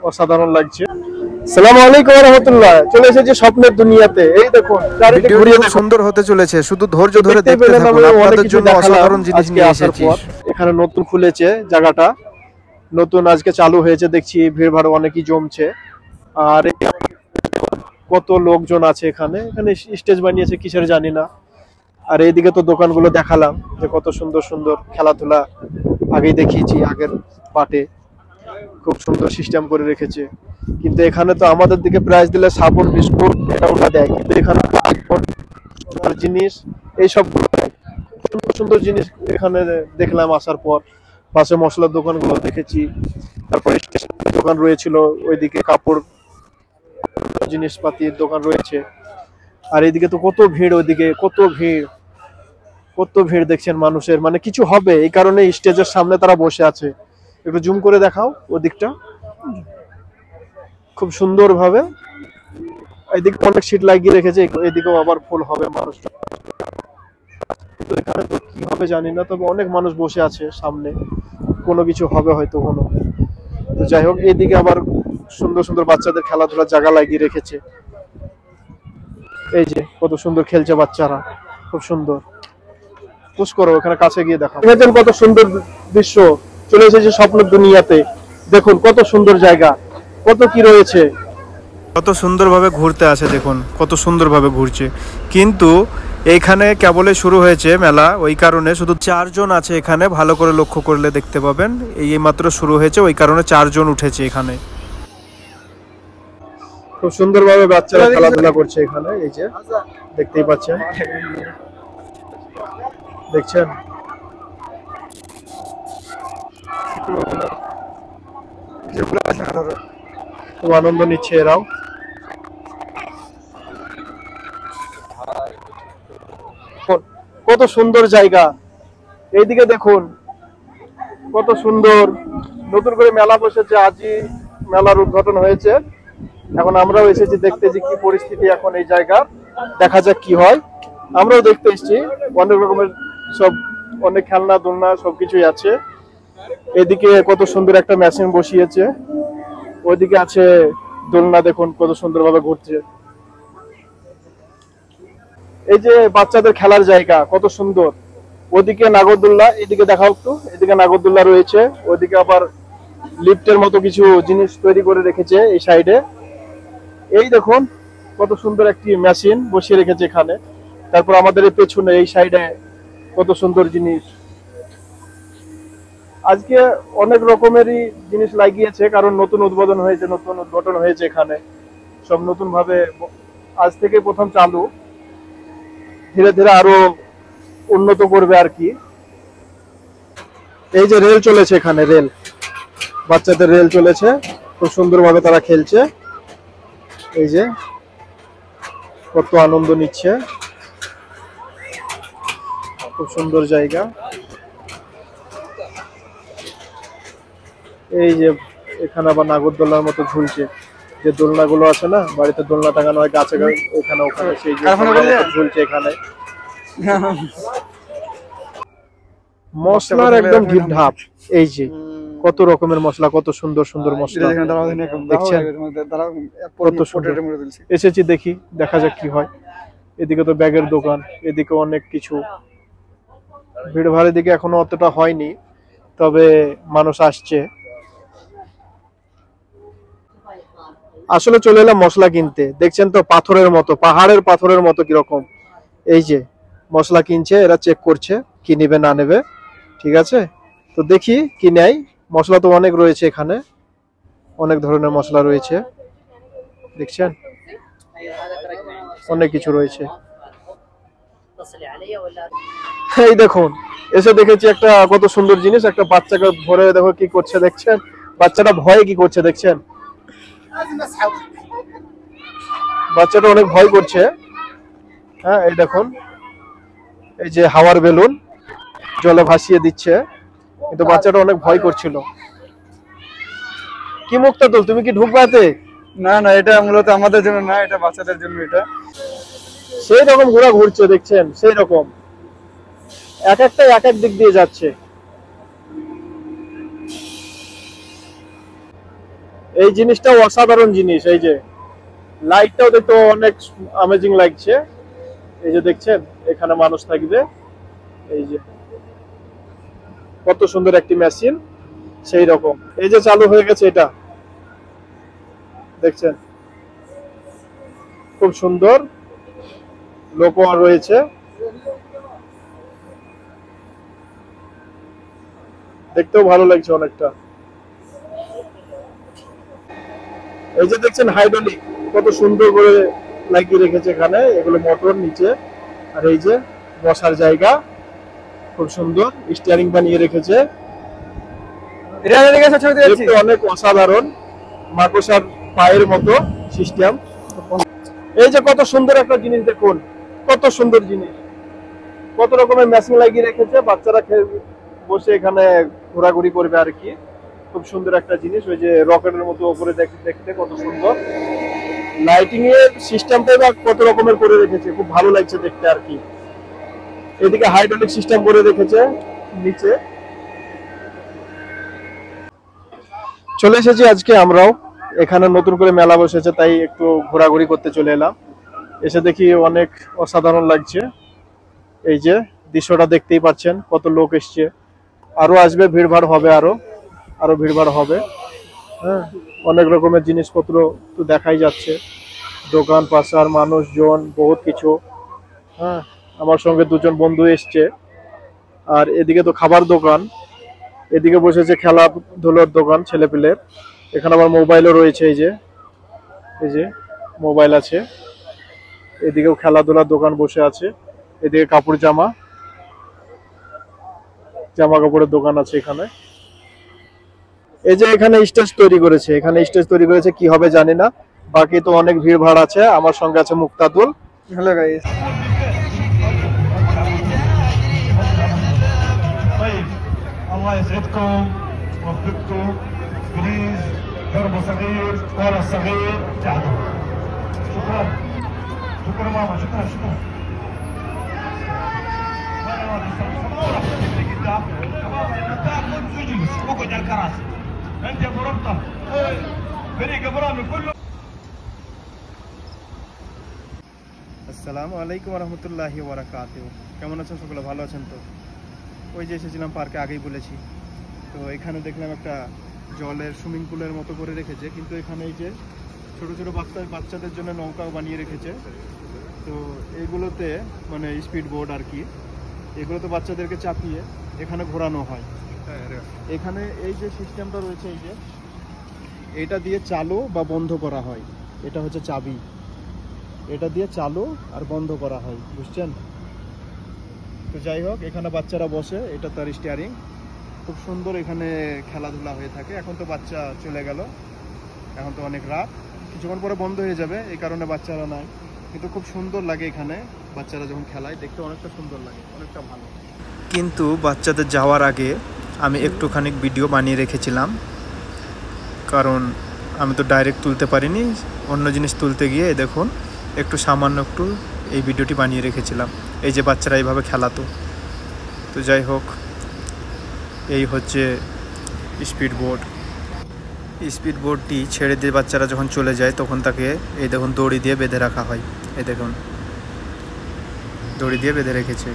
অসাধারণ লাগছে। আসসালামু আলাইকুম ওয়া রাহমাতুল্লাহ। চলে এসেছি স্বপ্নের দুনিয়াতে। এই দেখুন চারিদিকে ঘুরিয়ে দেখুন, সুন্দর হতে চলেছে, শুধু ধৈর্য ধরে দেখতে দেখতে পেলেন থাকুন। আমি অনেক আপনাদের কিছু জন্য দেখালাম অসাধারণ জিনিস আজকে নিয়ে আসার এসেছি। পর। এখানে নতুন খুলেছে জায়গাটা, নতুন আজকে চালু হয়েছে, দেখছি ভিড় ভাড় অনেকই জমছে। আর কত লোকজন আছে এখানে, এখানে স্টেজ বানিয়েছে কিসের জানি না। আর এইদিকে তো দোকানগুলো দেখালাম যে কত সুন্দর সুন্দর খেলাধুলা আগেই দেখিয়েছি আগের পার্টে, খুব সুন্দর সিস্টেম করে রেখেছে। কিন্তু এখানে তো আমাদের দিকে প্রাইস দিলে সাবুন বিস্কুট এটা ওটা দেয়, কিন্তু এখানে আইফোন আর জিনিস এইসব সুন্দর সুন্দর জিনিস এখানে দেখলাম আসার পর। পাশে মশলার দোকানগুলো দেখেছি, তারপরে স্টেশনের দোকান রয়েছিল, ওইদিকে কাপড় জিনিসপাতির দোকান রয়েছে। আর এদিকে তো কত ভিড়, ওইদিকে কত ভিড়, কত ভিড় দেখছেন মানুষের, মানে কিছু হবে এই কারণে স্টেজের সামনে তারা বসে আছে। একটু জুম করে দেখাও ওদিকটা, খুব সুন্দর ভাবে। এদিকে অনেক সিট লাগিয়ে রেখেছে, এদিকেও আবার ফুল হবে মানুষ। কিন্তু এখানে তো কি হবে জানি না, তবে অনেক মানুষ বসে আছে সামনে, কোনো কিছু হবে হয়তো কোনো। তো যাই হোক, এইদিকে আবার সুন্দর সুন্দর বাচ্চাদের খেলাধুলার জায়গা লাগিয়ে রেখেছে। এই যে কত সুন্দর খেলছে বাচ্চারা, খুব সুন্দর। পুশ করো ওখানে কাছে গিয়ে দেখো, দেখেছেন কত সুন্দর দৃশ্য। চলে এসেছে স্বপ্নের দুনিয়াতে, দেখুন কত সুন্দর জায়গা, কত কি রয়েছে। কত সুন্দরভাবে ঘুরতে আসে, দেখুন কত সুন্দরভাবে ঘুরছে। কিন্তু এইখানে কেবলই শুরু হয়েছে মেলা, ওই কারণে শুধু 4 জন আছে এখানে, ভালো করে লক্ষ্য করলে দেখতে পাবেন। এই মাত্র শুরু হয়েছে, ওই কারণে 4 জন উঠেছে এখানে। খুব সুন্দরভাবে বাচ্চারা খেলাধুলা করছে এখানে, এই যে দেখতেই পাচ্ছেন, দেখছেন খুব আনন্দ নিচ্ছে এরাও। কত সুন্দর জায়গা, এইদিকে দেখুন কত সুন্দর। নতুন করে মেলা বসেছে, আজই মেলার উদ্বোধন হয়েছে। এখন আমরাও এসেছি দেখতে যে কি পরিস্থিতি এখন এই জায়গা, দেখা যাক কি হয়। আমরাও দেখতে এসেছি, অনেক রকমের সব, অনেক খেলনা দোলনা সবকিছুই আছে। এদিকে কত সুন্দর একটা মেশিন বসিয়েছে, ওইদিকে আছে দোলনা, দেখুন কত সুন্দরভাবে ঘুরছে। এই যে বাচ্চাদের খেলার জায়গা কত সুন্দর, ওদিকে নাগরদোল্লা, এদিকে দেখাও একটু, এদিকে নাগরদোল্লা রয়েছে, ওইদিকে আবার লিফটের মতো কিছু জিনিস তৈরি করে রেখেছে এই সাইডে। এই দেখুন কত সুন্দর একটি মেশিন বসিয়ে রেখেছে এখানে। তারপর আমাদের এই পেছনে এই সাইডে কত সুন্দর জিনিস। আজকে অনেক রকমেরই জিনিস লাগিয়েছে, কারণ নতুন উদ্বোধন হয়েছে, নতুন উদ্ঘাটন হয়েছে এখানে, সব নতুন ভাবে আজ থেকে প্রথম চালু, ধীরে ধীরে আরো উন্নত করবে আর কি। এই যে রেল চলেছে এখানে, রেল, বাচ্চাদের রেল চলেছে, খুব সুন্দরভাবে তারা খেলছে। এই যে কত আনন্দ নিচ্ছে, খুব সুন্দর জায়গা। এই যে এখানে আবার নাগরদোলনার মতো ঝুলছে, যে দোলনাগুলো আছে না, বাড়িতে দোলনা টাঙানো হয় গাছে, ওখানে ওখানে সেই যে ঝুলছে এখানে। মশলার একদম ঢিপ ঢাপ, এই যে কত রকমের মশলা, কত সুন্দর সুন্দর মশলা দেখছেন, কত সুন্দর। এসেছি দেখি, দেখা যাক কি হয়। এদিকে তো ব্যাগের দোকান, এদিকে অনেক কিছু, ভিড় ভাড়ের দিকে এখনো অতটা হয়নি, তবে মানুষ আসছে। আসলে চলে এলাম মশলা কিনতে, দেখছেন তো পাথরের মতো, পাহাড়ের পাথরের মতো কিরকম। এই যে মশলা কিনছে এরা, চেক করছে কি নেবে না নেবে, ঠিক আছে। তো দেখি কি নেয়। মশলা তো অনেক রয়েছে এখানে, অনেক ধরনের মশলা রয়েছে, দেখছেন অনেক কিছু রয়েছে। এই দেখুন, এসে দেখেছি একটা কত সুন্দর জিনিস, একটা বাচ্চাকে ধরে দেখো কি করছে, দেখছেন বাচ্চাটা ভয়ে কি করছে, দেখছেন বাচ্চাটা অনেক ভয় করছে। হ্যাঁ এই দেখুন, এই যে হাওয়ার বেলুন জলে ভাসিয়ে দিচ্ছে, কিন্তু বাচ্চাটা অনেক ভয় করছিল। কি মুক্তাতুল, তুমি কি ঢুকবাতে? না না, এটা মূলত আমাদের জন্য না, এটা বাচ্চাদের জন্য। এটা সেই রকম ঘোড়া ঘুরছে, দেখছেন সেই রকম, এক একটা এক এক দিক দিয়ে যাচ্ছে। এই জিনিসটা অসাধারণ জিনিস। এই যে লাইটটাও দেখতে অনেক অ্যামেজিং লাগছে। এই যে দেখছেন এখানে মানুষ থাকবে, এই যে কত সুন্দর একটি মেশিন, সেই রকম এই যে চালু হয়ে গেছে, এটা দেখছেন খুব সুন্দর, লোকও রয়েছে, দেখতেও ভালো লাগছে অনেকটা। এই যে দেখছেন হাইড্রোলিক কত সুন্দর করে লাগিয়ে রেখেছে এখানে, এগুলো মোটর নিচে, আর এই যে বসার জায়গা খুব সুন্দর, স্টিয়ারিং বানিয়ে রেখেছে, দেখতে অনেক অসাধারণ, মাকড়সার পায়ের মতো সিস্টেম। এই যে কত সুন্দর একটা জিনিস দেখুন, কত সুন্দর জিনিস, কত রকমের মেশিন লাগিয়ে রেখেছে, বাচ্চারা বসে এখানে ঘোরাঘুরি করবে আর কি। খুব সুন্দর একটা জিনিস, ওই যে রকেটের মতো উপরে দেখতে কত সুন্দর, লাইটিং এর সিস্টেমটা কত রকমের করে রেখেছে, খুব ভালো লাগছে দেখতে আর কি। এদিকে হাইড্রোলিক সিস্টেম করে রেখেছে নিচে। চলে এসেছি আজকে আমরাও, এখানে নতুন করে মেলা বসেছে তাই একটু ঘোরাঘুরি করতে চলে এলাম। এসে দেখি অনেক অসাধারণ লাগছে, এই যে দৃশ্যটা দেখতেই পাচ্ছেন, কত লোক এসছে, আরো আসবে, ভিড়ভাড় হবে, আরো ভিড়ভাড় হবে। হ্যাঁ, অনেক রকমের জিনিসপত্র তো দেখাই যাচ্ছে, দোকান পাশার, মানুষজন, বহুত কিছু। হ্যাঁ, আমার সঙ্গে দুজন বন্ধু এসছে, আর এদিকে তো খাবার দোকান, এদিকে বসেছে খেলাধুলোর দোকান ছেলেপিলের, এখানে আবার মোবাইলও রয়েছে, এই যে মোবাইল আছে, এদিকেও খেলাধুলার দোকান বসে আছে, এদিকে কাপড় জামা কাপড়ের দোকান আছে এখানে। এই যে এখানে স্টেজ তৈরি করেছে, কি হবে জানি না, বাকি তো অনেক ভিড় ভাড় আছে। আমার সঙ্গে আছে মুক্তাদুল। Hello guys. الله يسعدكم ويوفقكم. بليز ضربه صغير ولا صغير تعدوا. شكرا شكرا ماما، شكرا شكرا. اقعد على الكراسي انت يا ابو ربطه، فريق ابرامي كله. আসসালামু আলাইকুম রহমতুল্লাহি ওয়া বারাকাতুহু। কেমন আছেন সকলে? ভালো আছেন তো? ওই যে এসেছিলাম পার্কে, আগেই বলেছি, তো এখানে দেখলাম একটা জলের সুইমিং পুলের মতো করে রেখেছে, কিন্তু এখানে এই যে ছোট ছোট বাচ্চাদের জন্য নৌকাও বানিয়ে রেখেছে। তো এইগুলোতে মানে স্পিড বোর্ড আর কি, এগুলোতে বাচ্চাদেরকে চাপিয়ে এখানে ঘোরানো হয়। এখানে এই যে সিস্টেমটা রয়েছে, এই যে এটা দিয়ে চালু বা বন্ধ করা হয়, এটা হচ্ছে চাবি, এটা দিয়ে চালু আর বন্ধ করা হয়, বুঝছেন? তো যাই হোক, এখানে বাচ্চারা বসে, এটা তার স্টিয়ারিং, খুব সুন্দর এখানে খেলাধুলা হয়ে থাকে। এখন তো বাচ্চা চলে গেল, এখন তো অনেক রাত, কিছুক্ষণ পরে বন্ধ হয়ে যাবে, এই কারণে বাচ্চারা নাই, কিন্তু খুব সুন্দর লাগে এখানে বাচ্চারা যখন খেলায়, দেখতে অনেকটা সুন্দর লাগে, অনেকটা ভালো। কিন্তু বাচ্চাদের যাওয়ার আগে আমি একটুখানি ভিডিও বানিয়ে রেখেছিলাম, কারণ আমি তো ডাইরেক্ট তুলতে পারিনি, অন্য জিনিস তুলতে গিয়ে দেখুন একটু সামান্য একটু এই ভিডিওটি বানিয়ে রেখেছিলাম, এই যে বাচ্চারা এইভাবে খেলাতো। তো যাই হোক, এই হচ্ছে স্পিড বোর্ডটি ছেড়ে দিয়ে বাচ্চারা যখন চলে যায় তখন তাকে এই দেখুন দড়ি দিয়ে বেঁধে রাখা হয়, এই দেখুন দড়ি দিয়ে বেঁধে রেখেছে।